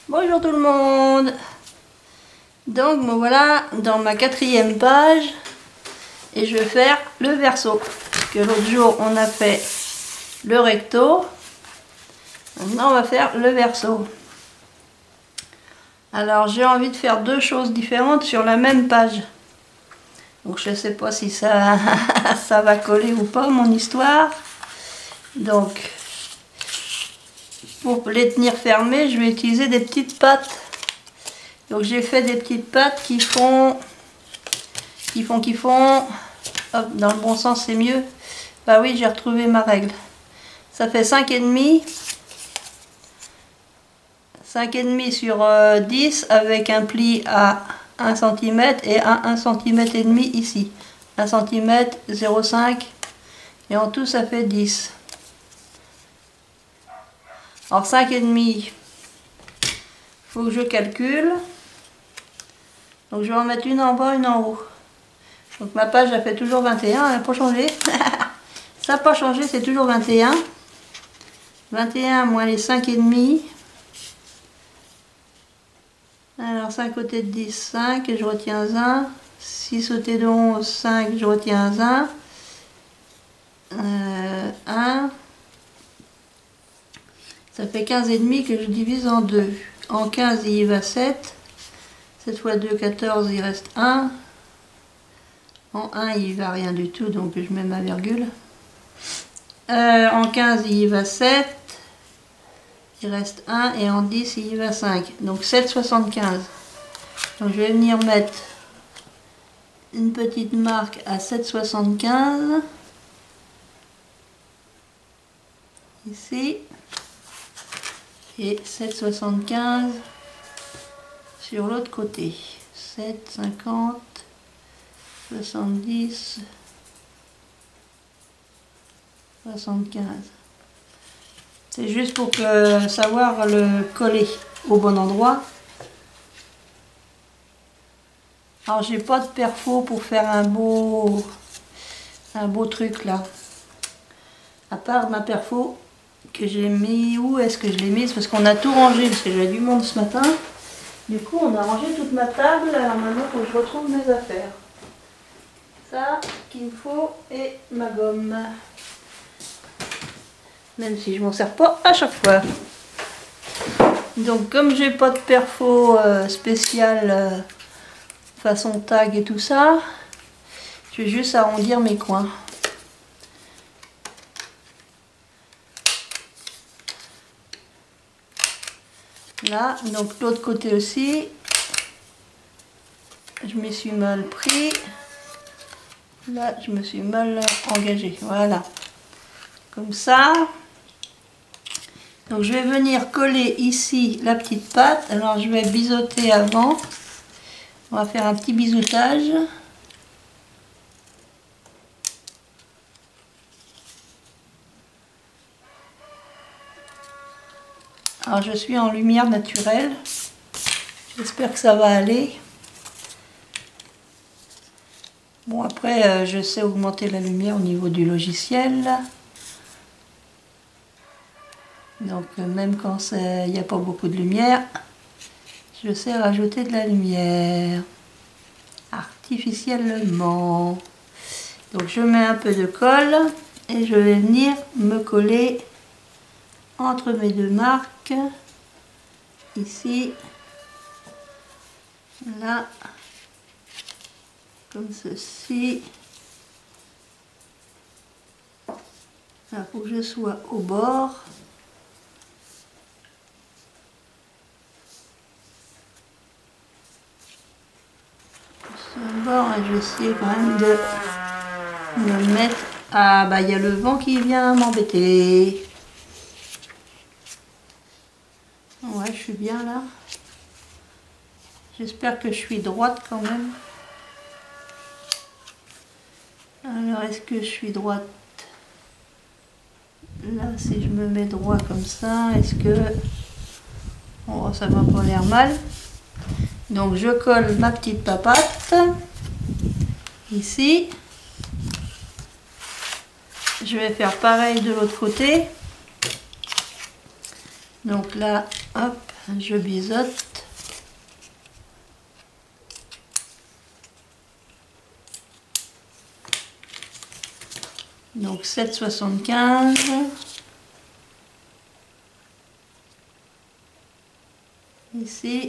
Bonjour tout le monde. Donc me voilà dans ma 4e page et je vais faire le verso. Que l'autre jour on a fait le recto. Maintenant on va faire le verso. Alors j'ai envie de faire deux choses différentes sur la même page. Donc je ne sais pas si ça, ça va coller ou pas mon histoire. Donc pour les tenir fermés, je vais utiliser des petites pattes. Donc j'ai fait des petites pattes qui font. Hop, dans le bon sens c'est mieux. Bah oui, j'ai retrouvé ma règle. Ça fait 5,5. 5,5 sur 10 avec un pli à 1 cm et à 1,5 cm ici. 1 cm, 0,5 et en tout ça fait 10. Alors 5,5, faut que je calcule. Donc je vais en mettre une en bas, une en haut. Donc ma page a fait toujours 21, elle n'a pas changé. Ça n'a pas changé, c'est toujours 21. 21 moins les 5,5. Alors 5 côtés de 10, 5 et je retiens 1. 6 côtés de 11, 5, je retiens 1. 1. Ça fait 15,5 que je divise en 2. En 15, il y va 7. 7 fois 2, 14, il reste 1. En 1, il y va rien du tout, donc je mets ma virgule. En 15, il y va 7. Il reste 1 et en 10 il y va 5. Donc 7,75. Donc je vais venir mettre une petite marque à 7,75. Ici. Et 7,75 sur l'autre côté. 7, 50, 70, 75. C'est juste pour savoir le coller au bon endroit. Alors j'ai pas de perfo pour faire un beau truc là. À part ma perfo que j'ai mis, où est-ce que je l'ai mise? Parce qu'on a tout rangé, parce que j'avais du monde ce matin. Du coup on a rangé toute ma table, alors maintenant il faut que je retrouve mes affaires. Ça qu'il me faut et ma gomme. Même si je m'en sers pas à chaque fois. Donc comme j'ai pas de perfo spécial façon tag et tout ça, je vais juste arrondir mes coins. Là, donc l'autre côté aussi, je me suis mal pris. Là, je me suis mal engagée. Voilà. Comme ça. Donc je vais venir coller ici la petite patte. Alors je vais biseauter avant. On va faire un petit biseautage. Alors je suis en lumière naturelle. J'espère que ça va aller. Bon après je sais augmenter la lumière au niveau du logiciel. Donc même quand il n'y a pas beaucoup de lumière, je sais rajouter de la lumière artificiellement. Donc je mets un peu de colle et je vais venir me coller entre mes deux marques, ici, là, comme ceci. Il faut que je sois au bord. Et je vais essayer quand même de me mettre. Ah bah il y a le vent qui vient m'embêter. Ouais, je suis bien là. J'espère que je suis droite quand même. Alors est-ce que je suis droite? Là si je me mets droit comme ça, est-ce que... Oh, ça va pas l'air mal. Donc je colle ma petite papate. Ici. Je vais faire pareil de l'autre côté. Donc là, hop, je biseaute. Donc 7,75. Ici.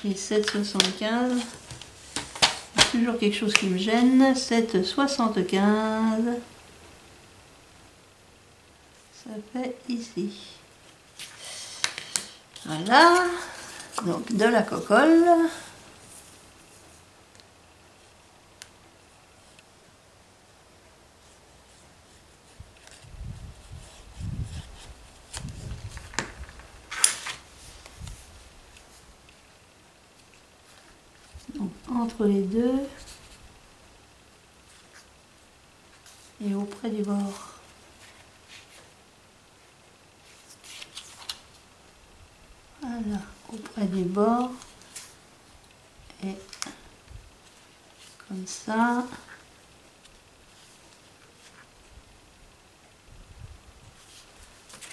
Et 7,75. Toujours quelque chose qui me gêne. 7,75. Ça fait ici. Voilà. Donc de la cocolle. Donc, entre les deux et auprès du bord. Voilà, auprès du bord et comme ça.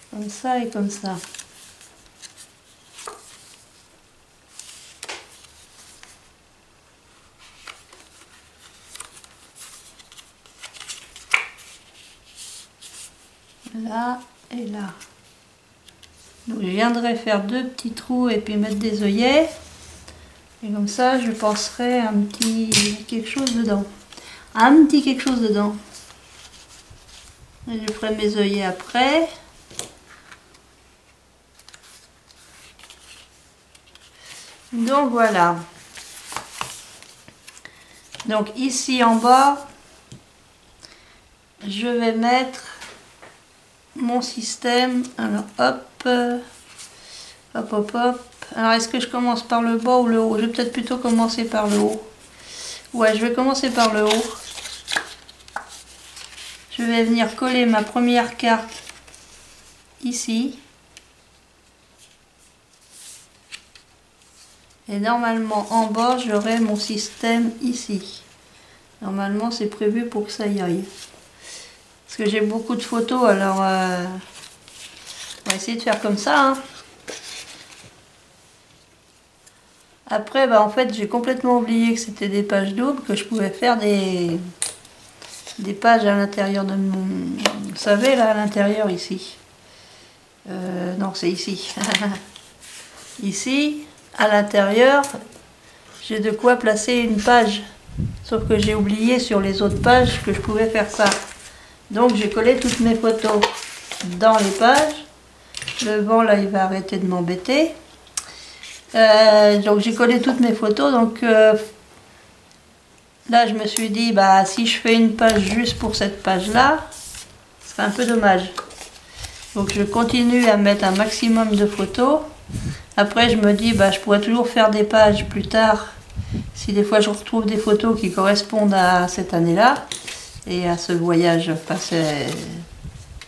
Comme ça et comme ça. Là et là. Donc je viendrai faire deux petits trous et puis mettre des œillets. Et comme ça je passerai un petit quelque chose dedans. Un petit quelque chose dedans. Et je ferai mes œillets après. Donc voilà. Donc ici en bas, je vais mettre mon système. Alors hop, hop, hop, hop. Alors est-ce que je commence par le bas ou le haut? Je vais peut-être plutôt commencer par le haut. Ouais, je vais commencer par le haut. Je vais venir coller ma première carte ici. Et normalement en bas j'aurai mon système ici. Normalement c'est prévu pour que ça y aille. Parce que j'ai beaucoup de photos, alors on va essayer de faire comme ça. Hein. Après, bah, en fait j'ai complètement oublié que c'était des pages doubles, que je pouvais faire des pages à l'intérieur de mon... Vous savez là à l'intérieur ici. Non c'est ici. Ici. À l'intérieur, j'ai de quoi placer une page. Sauf que j'ai oublié sur les autres pages que je pouvais faire ça. Donc j'ai collé toutes mes photos dans les pages. Le vent là il va arrêter de m'embêter. Donc j'ai collé toutes mes photos. Donc là je me suis dit bah si je fais une page juste pour cette page là, ce serait un peu dommage. Donc je continue à mettre un maximum de photos. Après je me dis bah je pourrais toujours faire des pages plus tard si des fois je retrouve des photos qui correspondent à cette année-là et à ce voyage, enfin ce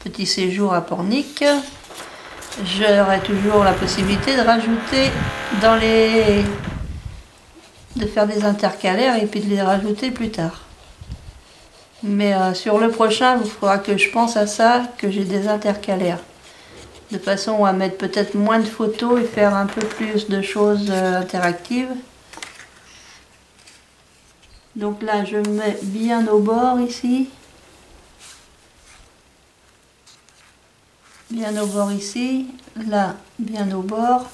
petit séjour à Pornic. J'aurai toujours la possibilité de rajouter dans les... de faire des intercalaires et puis de les rajouter plus tard. Mais sur le prochain, il faudra que je pense à ça, que j'ai des intercalaires. De façon à mettre peut-être moins de photos et faire un peu plus de choses interactives. Donc là, je mets bien au bord ici. Bien au bord ici. Là, bien au bord.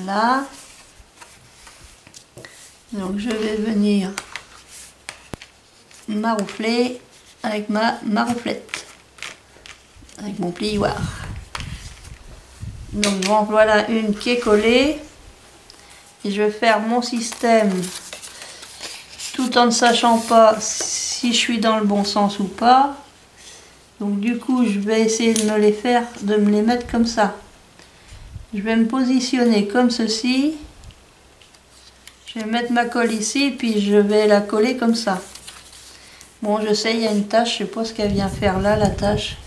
Là. Donc je vais venir maroufler avec ma marouflette, avec mon plioir. Donc voilà une qui est collée et je vais faire mon système tout en ne sachant pas si je suis dans le bon sens ou pas. Donc du coup je vais essayer de me les mettre comme ça. Je vais me positionner comme ceci. Je vais mettre ma colle ici, puis je vais la coller comme ça. Bon, je sais, il y a une tache, je sais pas ce qu'elle vient faire là, la tache.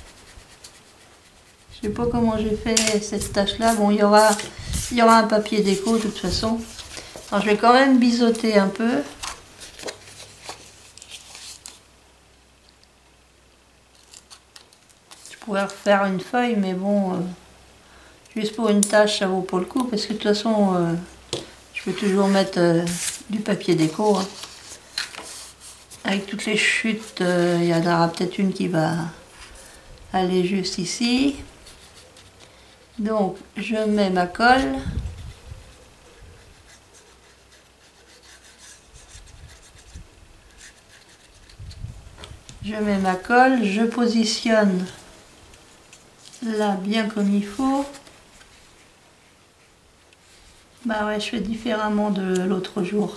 Je sais pas comment j'ai fait cette tache là. Bon, il y aura un papier déco de toute façon. Alors je vais quand même biseauter un peu. Je pourrais refaire une feuille, mais bon, juste pour une tâche, ça vaut pas le coup, parce que de toute façon, je peux toujours mettre du papier déco. Hein. Avec toutes les chutes, il y en aura peut-être une qui va aller juste ici. Donc, je mets ma colle. Je mets ma colle, je positionne là bien comme il faut. Bah ouais, je fais différemment de l'autre jour.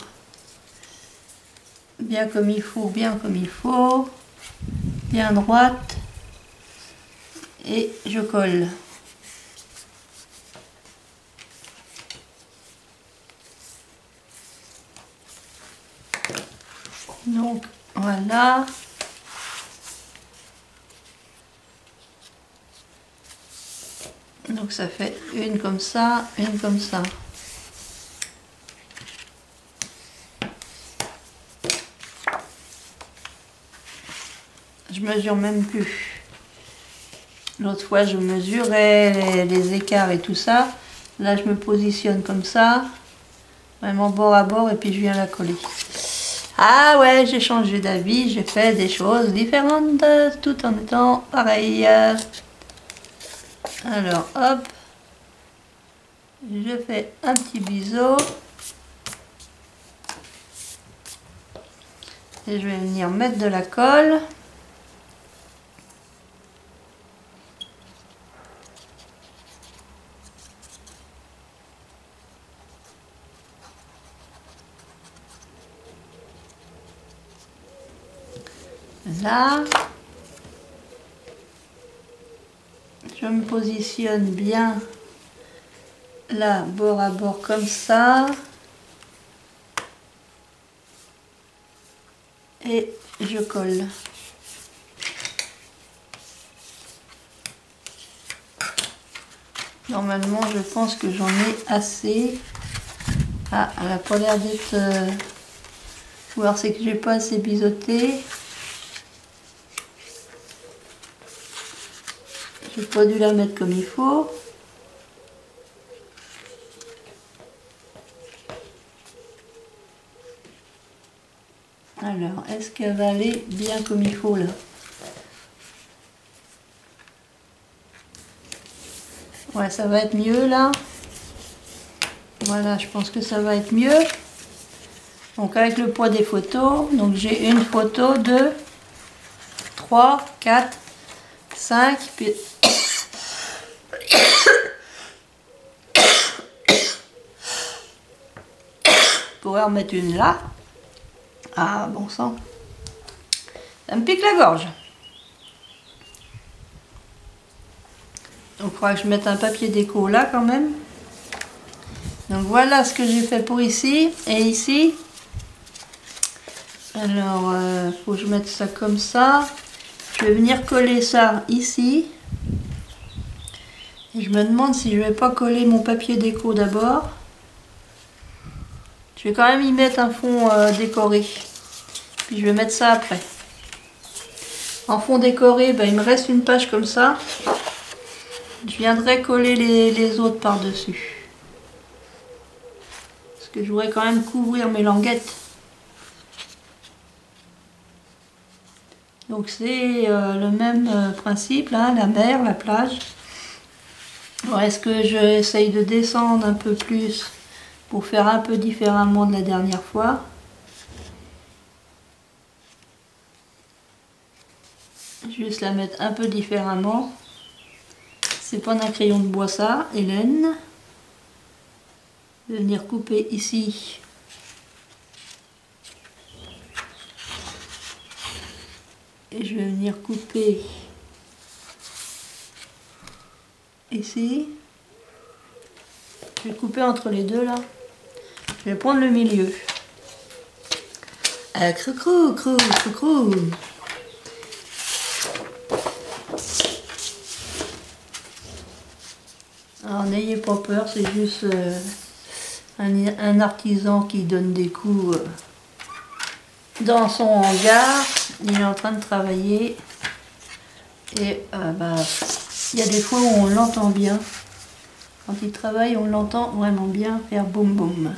Bien comme il faut, bien comme il faut. Bien droite. Et je colle. Donc voilà. Donc ça fait une comme ça, une comme ça. Je mesure même plus. L'autre fois je mesurais les écarts et tout ça. Là je me positionne comme ça. Vraiment bord à bord et puis je viens la coller. Ah ouais, j'ai changé d'avis, j'ai fait des choses différentes tout en étant pareil. Alors hop, je fais un petit biseau. Et je vais venir mettre de la colle. Là, je me positionne bien là, bord à bord comme ça. Et je colle. Normalement, je pense que j'en ai assez. Ah, elle n'a pas l'air d'être... Ou alors c'est que j'ai pas assez biseauté. J'ai pas dû la mettre comme il faut. Alors, est-ce qu'elle va aller bien comme il faut là? Ouais, ça va être mieux là. Voilà, je pense que ça va être mieux. Donc avec le poids des photos, donc j'ai une photo, 2, 3, 4, 5, puis... Je pourrais en mettre une là. Ah, bon sang. Ça me pique la gorge. Donc il faudra que je mette un papier déco là quand même. Donc voilà ce que j'ai fait pour ici. Et ici, alors faut que je mette ça comme ça. Je vais venir coller ça ici. Et je me demande si je vais pas coller mon papier déco d'abord. Je vais quand même y mettre un fond décoré. Puis je vais mettre ça après. En fond décoré, ben, il me reste une page comme ça. Je viendrai coller les autres par-dessus. Parce que je voudrais quand même couvrir mes languettes. Donc c'est le même principe, là, la mer, la plage. Alors est-ce que j'essaye de descendre un peu plus pour faire un peu différemment de la dernière fois? Juste la mettre un peu différemment. C'est pas d'un crayon de bois ça, Hélène. Je vais venir couper ici. Et je vais venir couper ici. Je vais couper entre les deux là. Je vais prendre le milieu. Crou, crou, crou, crou. Alors n'ayez pas peur, c'est juste un artisan qui donne des coups dans son hangar. Il est en train de travailler. Et il y a des fois où on l'entend bien. Quand il travaille, on l'entend vraiment bien faire boum boum.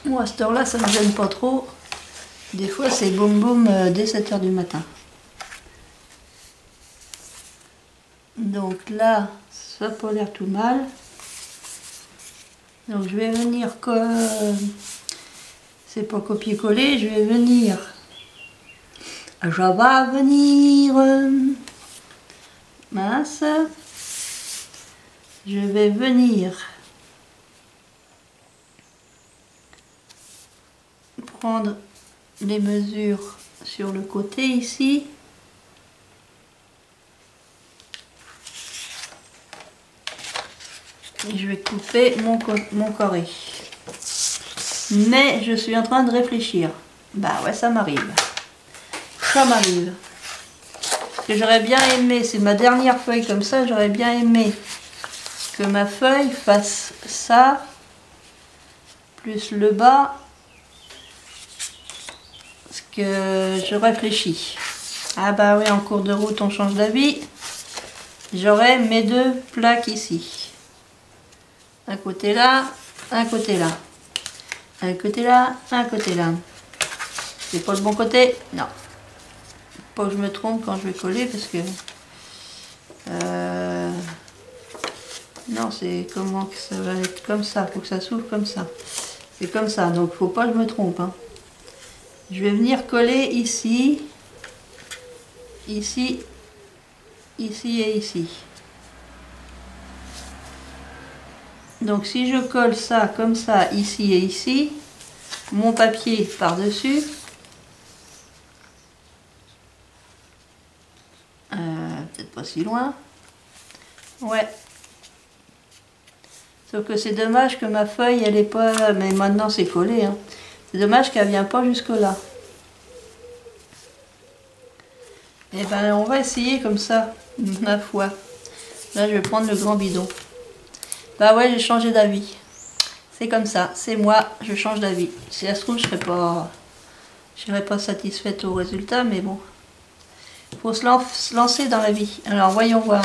Moi, à cette heure-là, ça ne me gêne pas trop. Des fois, c'est boum boum dès 7 h du matin. Donc là, ça n'a pas l'air tout mal. Donc je vais venir, c'est pas copier-coller, je vais venir, mince, je vais venir prendre les mesures sur le côté ici. Et je vais couper mon carré. Mais je suis en train de réfléchir. Bah ouais, ça m'arrive. Ça m'arrive. Ce que j'aurais bien aimé, c'est ma dernière feuille comme ça, j'aurais bien aimé que ma feuille fasse ça, plus le bas. Parce que je réfléchis. Ah bah oui, en cours de route, on change d'avis. J'aurai mes deux plaques ici. Un côté là, un côté là. Un côté là, un côté là. C'est pas le bon côté? Non. Pas que je me trompe quand je vais coller parce que... non, c'est comment que ça va être comme ça. Faut que ça s'ouvre comme ça. C'est comme ça, donc faut pas que je me trompe. Hein. Je vais venir coller ici. Ici. Ici et ici. Donc si je colle ça comme ça, ici et ici, mon papier par-dessus, peut-être pas si loin, ouais. Sauf que c'est dommage que ma feuille, elle est pas, mais maintenant c'est collé, hein. C'est dommage qu'elle vient pas jusque là. Et ben on va essayer comme ça, ma foi. Là je vais prendre le grand bidon. Bah ouais, j'ai changé d'avis. C'est comme ça, c'est moi, je change d'avis. Si ça se trouve, je serais pas satisfaite au résultat, mais bon. Il faut se lancer dans la vie. Alors, voyons voir.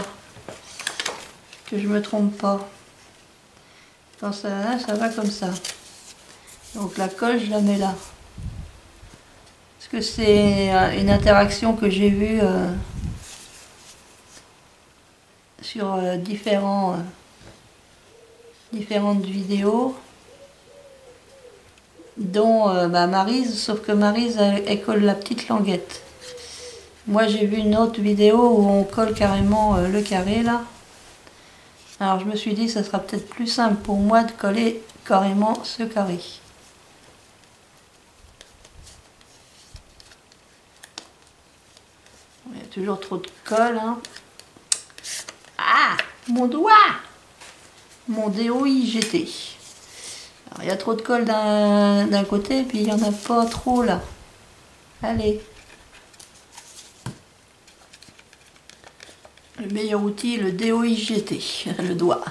Que je me trompe pas. Quand ça va comme ça. Donc la colle, je la mets là. Parce que c'est une interaction que j'ai vue sur différentes vidéos. Dont Maryse, sauf que Maryse, elle colle la petite languette. Moi, j'ai vu une autre vidéo où on colle carrément le carré, là. Alors, je me suis dit, ça sera peut-être plus simple pour moi de coller carrément ce carré. Il y a toujours trop de colle, hein. Ah, mon doigt! Mon DOIGT. Alors, il y a trop de colle d'un côté, puis il n'y en a pas trop là. Allez. Le meilleur outil, le DOIGT, le doigt.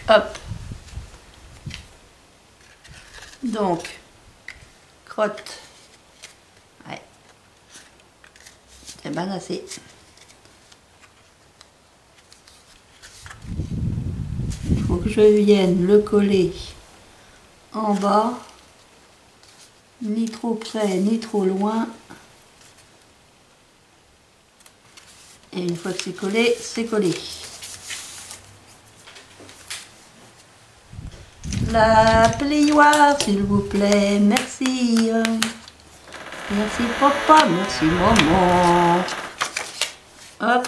Hop. Donc, crotte. Ouais. C'est bien assez. Il faut que je vienne le coller en bas. Ni trop près, ni trop loin. Et une fois que c'est collé, c'est collé. La plioire, s'il vous plaît. Merci. Merci papa, merci maman. Hop.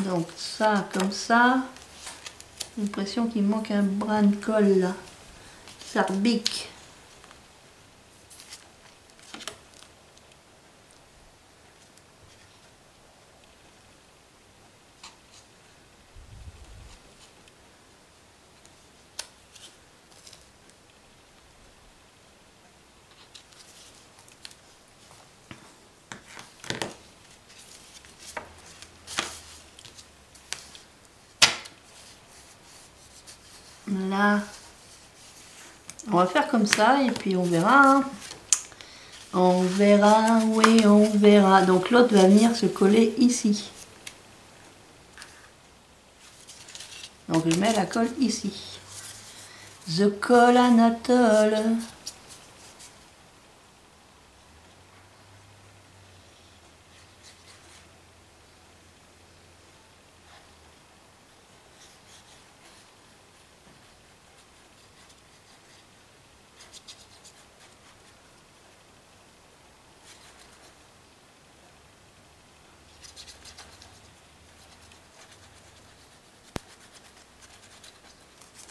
Donc ça, comme ça. J'ai l'impression qu'il manque un brin de colle là. Ça rebique. Là. On va faire comme ça et puis on verra. Hein. On verra, oui, on verra. Donc l'autre va venir se coller ici. Donc je mets la colle ici. The Colle Anatole.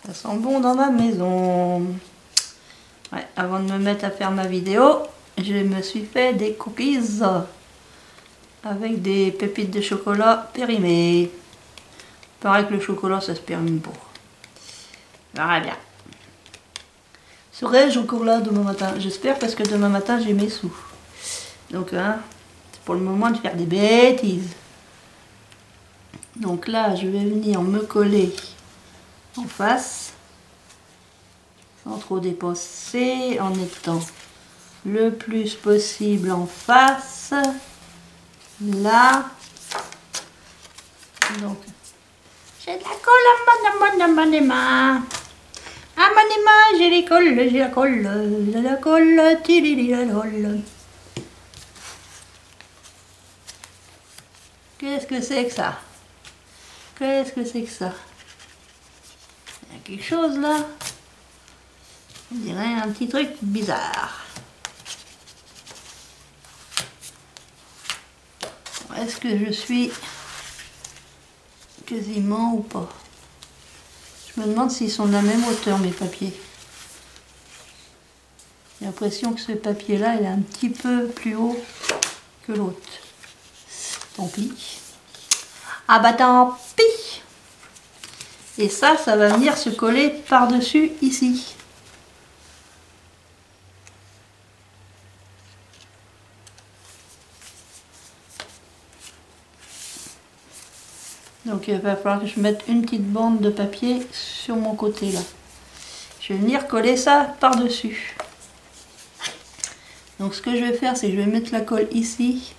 Ça sent bon dans ma maison. Ouais, avant de me mettre à faire ma vidéo, je me suis fait des cookies avec des pépites de chocolat périmées. Pareil que le chocolat, ça se périme pas. Voilà bien. Serai-je encore là demain matin? J'espère parce que demain matin j'ai mes sous. Donc hein, c'est pour le moment de faire des bêtises. Donc là, je vais venir me coller en face, sans trop dépenser, en étant le plus possible en face. Là, donc j'ai de la colle à mon main. À mon main, j'ai la colle, tilililolol. Qu'est-ce que c'est que ça? Qu'est-ce que c'est que ça? Il y a quelque chose là. On dirait un petit truc bizarre. Est-ce que je suis quasiment ou pas? Je me demande s'ils sont de la même hauteur mes papiers. J'ai l'impression que ce papier là il est un petit peu plus haut que l'autre. Tant pis. Ah bah tant pis. Et ça va venir se coller par-dessus ici. Donc il va falloir que je mette une petite bande de papier sur mon côté là. Je vais venir coller ça par-dessus. Donc ce que je vais faire, c'est que je vais mettre la colle ici.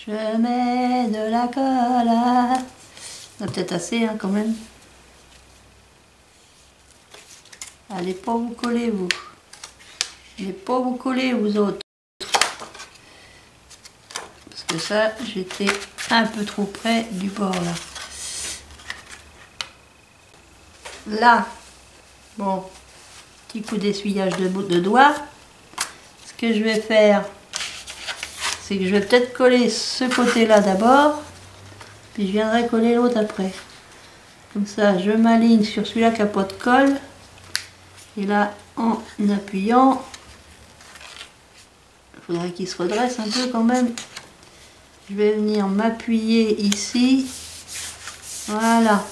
Je mets de la colle. Ça peut-être assez hein, quand même. Allez pas vous coller vous. Allez pas vous coller vous autres. Parce que ça, j'étais un peu trop près du bord là. Là, bon, petit coup d'essuyage de doigt. Ce que je vais faire, c'est que je vais peut-être coller ce côté-là d'abord, puis je viendrai coller l'autre après. Comme ça, je m'aligne sur celui-là qui n'a pas de colle. Et là, en appuyant, il faudrait qu'il se redresse un peu quand même. Je vais venir m'appuyer ici. Voilà.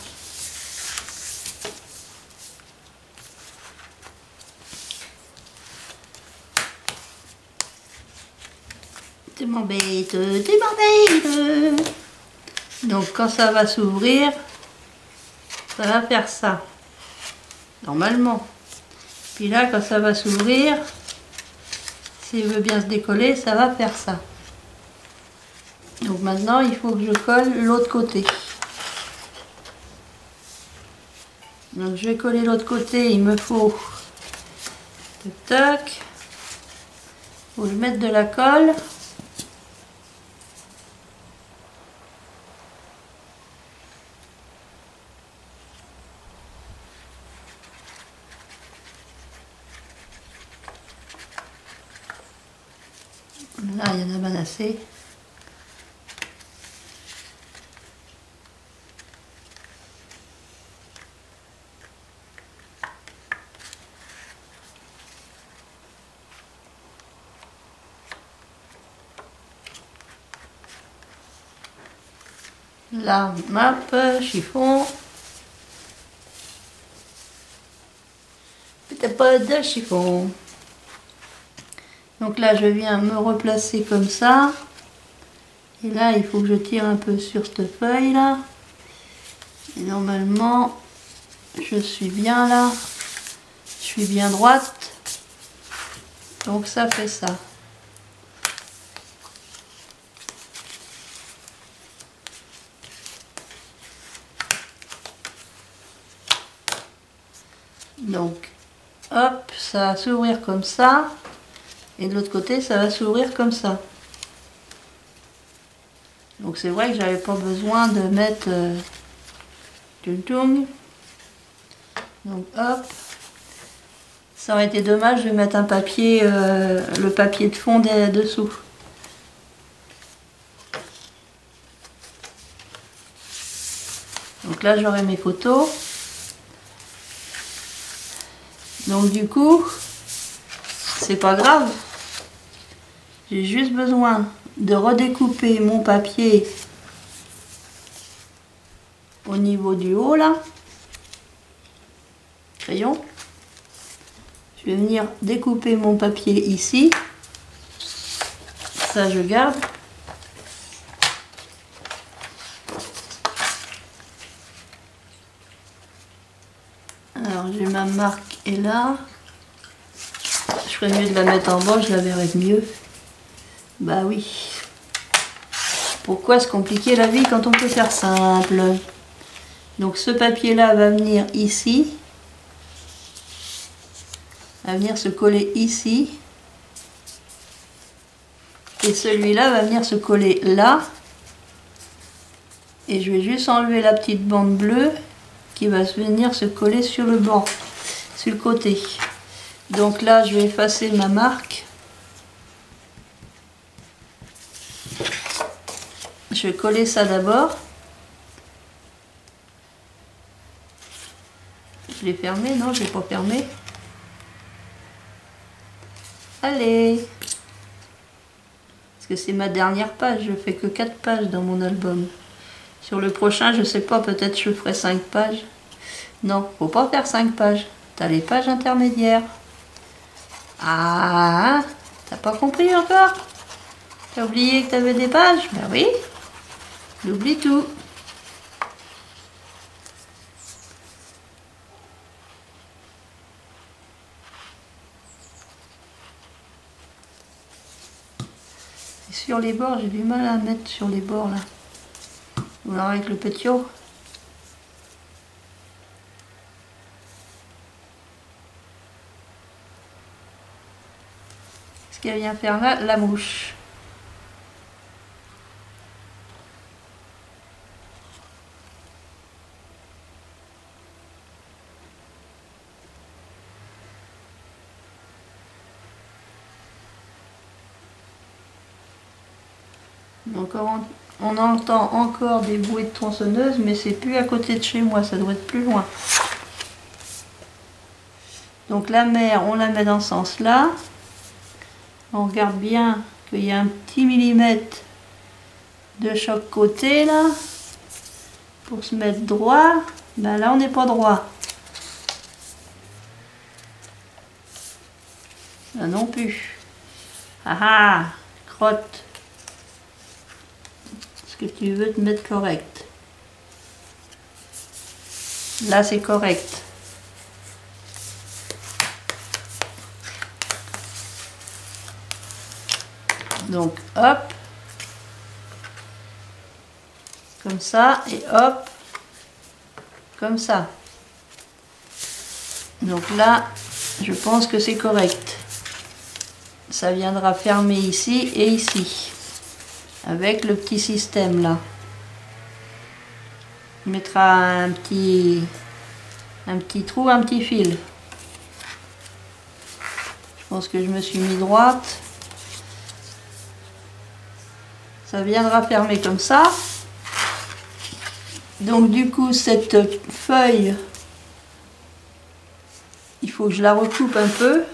Tu m'embêtes, tu m'embêtes. Donc quand ça va s'ouvrir, ça va faire ça. Normalement. Puis là, quand ça va s'ouvrir, s'il veut bien se décoller, ça va faire ça. Donc maintenant, il faut que je colle l'autre côté. Donc je vais coller l'autre côté, il me faut... Tac. Faut que je mette de la colle. Là, il y en a bien assez. La map, chiffon. Peut-être pas de chiffon. Donc Donc là je viens me replacer comme ça. Et là il faut que je tire un peu sur cette feuille là. Et normalement je suis bien là. Je suis bien droite. Donc ça fait ça. Donc, hop, ça va s'ouvrir comme ça. Et de l'autre côté, ça va s'ouvrir comme ça. Donc c'est vrai que j'avais pas besoin de mettre tung. Donc hop. Ça aurait été dommage de mettre un papier, le papier de fond dessous. Donc là j'aurai mes photos. Donc du coup, c'est pas grave. J'ai juste besoin de redécouper mon papier au niveau du haut là. Crayon. Je vais venir découper mon papier ici. Ça je garde. Alors j'ai ma marque est là. Je ferais mieux de la mettre en bas, je la verrai mieux. Bah oui. Pourquoi se compliquer la vie quand on peut faire simple? Donc ce papier là va venir ici. Va venir se coller ici. Et celui-là va venir se coller là. Et je vais juste enlever la petite bande bleue qui va venir se coller sur le bord, sur le côté. Donc là, je vais effacer ma marque. Je vais coller ça d'abord. Je l'ai fermé, non, je l'ai pas fermé. Allez! Parce que c'est ma dernière page, je fais que 4 pages dans mon album. Sur le prochain, je sais pas, peut-être je ferai 5 pages. Non, faut pas faire 5 pages. T'as les pages intermédiaires. Ah, t'as pas compris encore? T'as oublié que t'avais des pages? Ben oui, j'oublie tout. Et sur les bords, j'ai du mal à mettre sur les bords là. Ou alors avec le pétio. Ce qu'elle vient faire là, la mouche. Donc on entend encore des bruits de tronçonneuse, mais c'est plus à côté de chez moi, ça doit être plus loin. Donc la mer, on la met dans ce sens-là. On regarde bien qu'il y a un petit millimètre de chaque côté là, pour se mettre droit. Ben là on n'est pas droit. Là non plus. Ah ah, crotte. Que tu veux te mettre correct. Là c'est correct. Donc hop, comme ça et hop, comme ça. Donc là, je pense que c'est correct. Ça viendra fermer ici et ici. Avec le petit système là. On mettra un petit trou, un petit fil. Je pense que je me suis mis droite. Ça viendra fermer comme ça. Donc du coup cette feuille, il faut que je la recoupe un peu.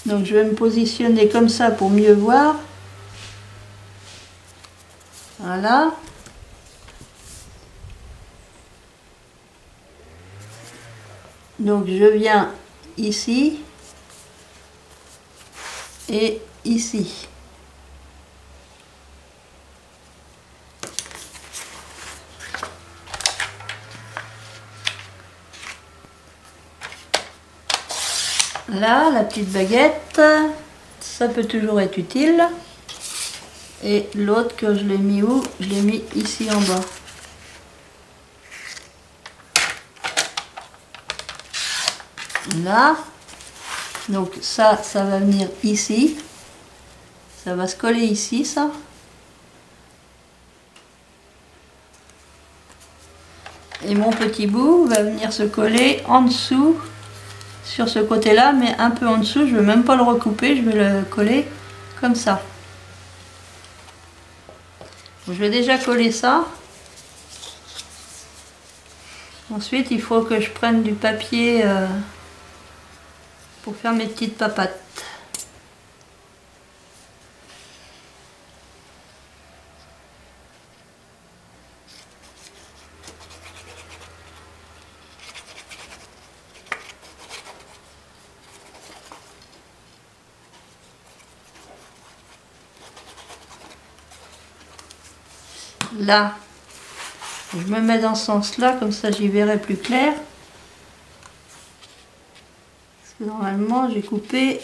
Donc je vais me positionner comme ça pour mieux voir. Voilà. Donc je viens ici. et ici. Là, la petite baguette, ça peut toujours être utile. Et l'autre que je l'ai mis où? Je l'ai mis ici en bas. Là. Donc ça va venir ici. Ça va se coller ici, ça. Et mon petit bout va venir se coller en dessous, sur ce côté-là, mais un peu en dessous. Je ne vais même pas le recouper, je vais le coller comme ça. Je vais déjà coller ça. Ensuite, il faut que je prenne du papier pour faire mes petites papates. Là, je me mets dans ce sens-là, comme ça j'y verrai plus clair. Parce que normalement, j'ai coupé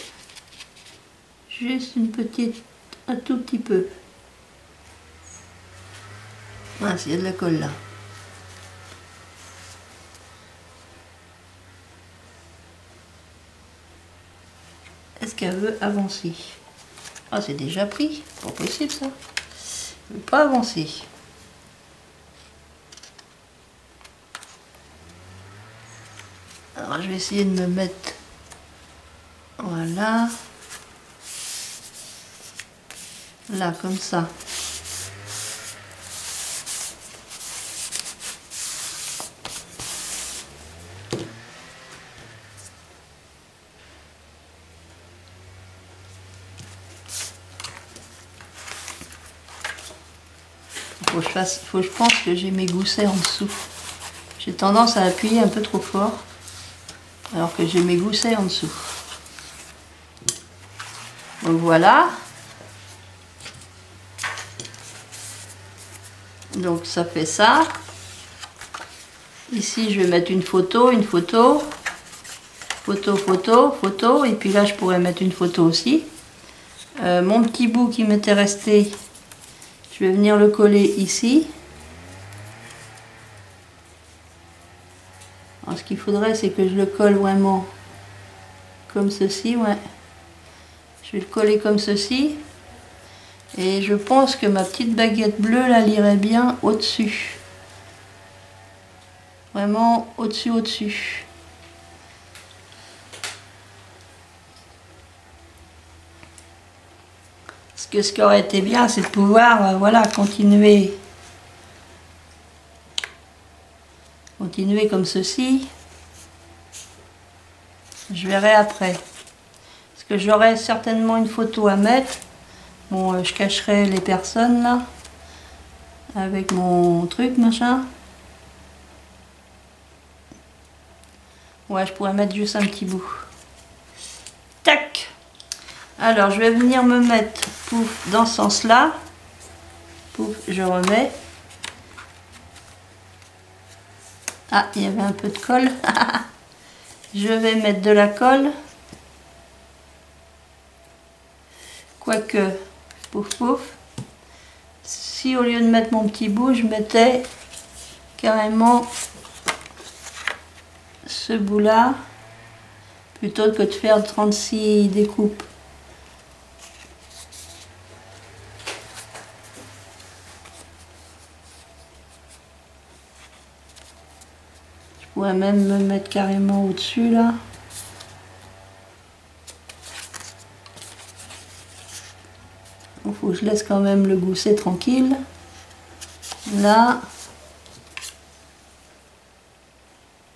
juste une petite, un tout petit peu. Ah, il y a de la colle là. Est-ce qu'elle veut avancer? Ah, c'est déjà pris. Pas possible ça. Elle veut pas avancer. Alors je vais essayer de me mettre, voilà, là comme ça. Faut que je pense que j'ai mes goussets en dessous. J'ai tendance à appuyer un peu trop fort. Alors que j'ai mes goussets en dessous. Donc voilà. Donc ça fait ça. Ici je vais mettre une photo, photo, photo, photo. Et puis là je pourrais mettre une photo aussi. Mon petit bout qui m'était resté, je vais venir le coller ici. Alors, ce qu'il faudrait, c'est que je le colle vraiment comme ceci, ouais. Je vais le coller comme ceci. Et je pense que ma petite baguette bleue, là, elle irait bien au-dessus. Vraiment au-dessus, au-dessus. Parce que ce qui aurait été bien, c'est de pouvoir, voilà, continuer comme ceci. Je verrai après. Parce que j'aurai certainement une photo à mettre. Bon, je cacherai les personnes là. Avec mon truc, machin. Ouais, je pourrais mettre juste un petit bout. Tac! Alors, je vais venir me mettre, pouf, dans ce sens-là. Pouf, je remets. Ah, il y avait un peu de colle. Je vais mettre de la colle. Quoique, pouf pouf. Si au lieu de mettre mon petit bout, je mettais carrément ce bout là, plutôt que de faire 36 découpes. Je pourrais même me mettre carrément au-dessus là. Il faut que je laisse quand même le gousset tranquille. Là.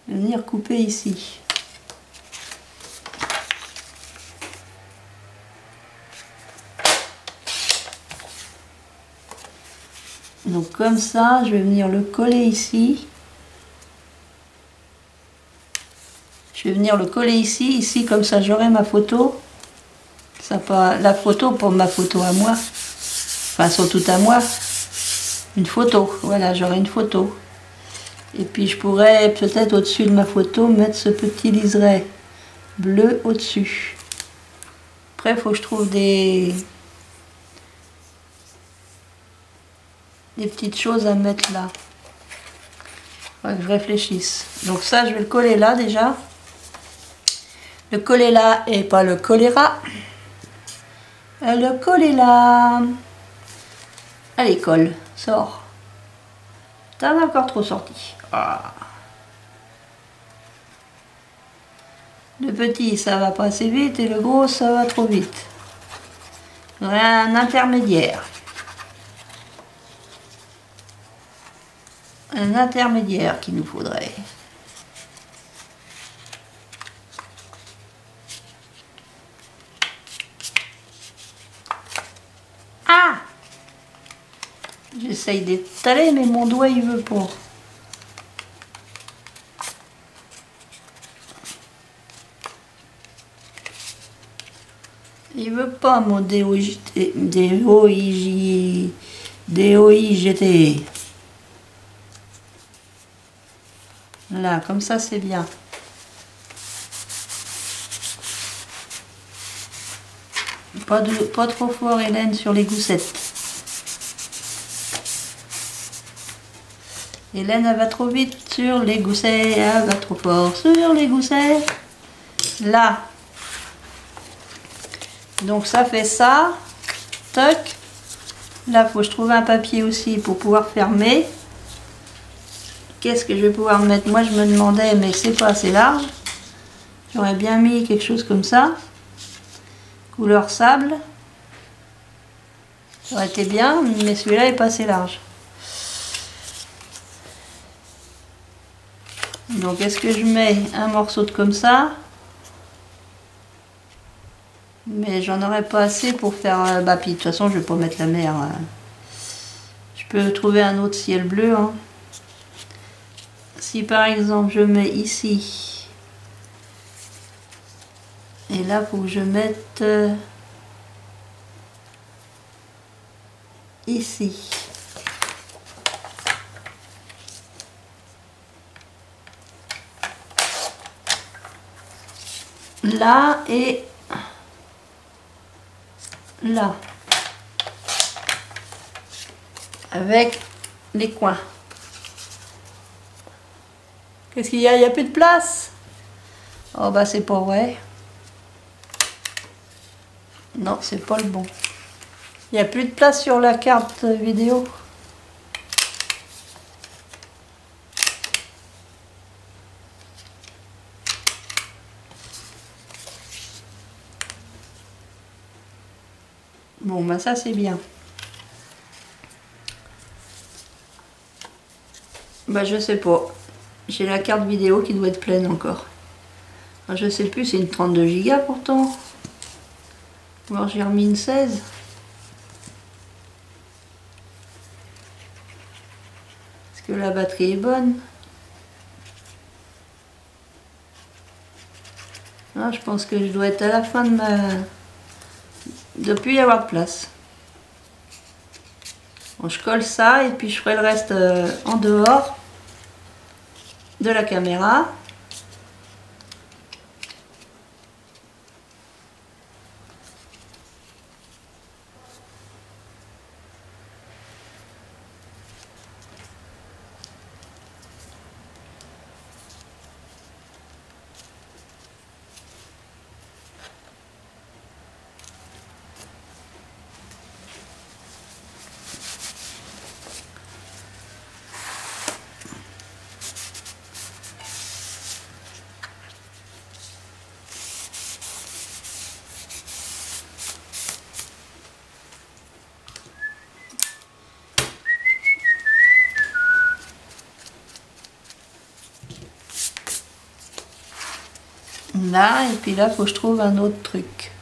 Je vais venir couper ici. Donc comme ça, je vais venir le coller ici. Je vais venir le coller ici, comme ça j'aurai ma photo. ça pas la photo pour ma photo à moi. Enfin, elles sont toutes à moi. Une photo, voilà, j'aurai une photo. Et puis je pourrais peut-être au-dessus de ma photo mettre ce petit liseré bleu au-dessus. Après, il faut que je trouve des petites choses à mettre là. Faudrait que je réfléchisse. Donc ça, je vais le coller là déjà. Le coller là et pas le choléra. Le coller là. Allez, colle, sors. T'en as encore trop sorti. Ah. Le petit, ça va pas assez vite et le gros, ça va trop vite. Il y aurait un intermédiaire. Un intermédiaire qu'il nous faudrait. Ah! J'essaye d'étaler, mais mon doigt, il veut pas. Il veut pas mon DOIGT. Là, comme ça, c'est bien. Pas trop fort, Hélène, sur les goussettes. Hélène, elle va trop vite sur les goussettes. Elle va trop fort sur les goussettes. Là. Donc ça fait ça. Toc. Là, il faut que je trouve un papier aussi pour pouvoir fermer. Qu'est-ce que je vais pouvoir mettre? Moi, je me demandais, mais c'est pas assez large. J'aurais bien mis quelque chose comme ça. Couleur sable. Ça aurait été bien, mais celui-là est pas assez large. Donc, est-ce que je mets un morceau de comme ça? Mais j'en aurais pas assez pour faire... Bah, puis de toute façon, je vais pas mettre la mer. Je peux trouver un autre ciel bleu. Hein. Si par exemple, je mets ici... Et là, il faut que je mette... ici. Là et... là. Avec les coins. Qu'est-ce qu'il y a? Il n'y a plus de place? Oh bah c'est pas vrai. Non, c'est pas le bon. Il n'y a plus de place sur la carte vidéo. Bon, bah ça c'est bien. Bah je sais pas. J'ai la carte vidéo qui doit être pleine encore. Enfin, je sais plus, c'est une 32 Go pourtant. Ou alors j'ai remis une 16. Est-ce que la batterie est bonne? Ah, je pense que je dois être à la fin de ma... Il ne doit plus y avoir de place. Bon, je colle ça et puis je ferai le reste en dehors de la caméra. Là, et puis là, il faut que je trouve un autre truc.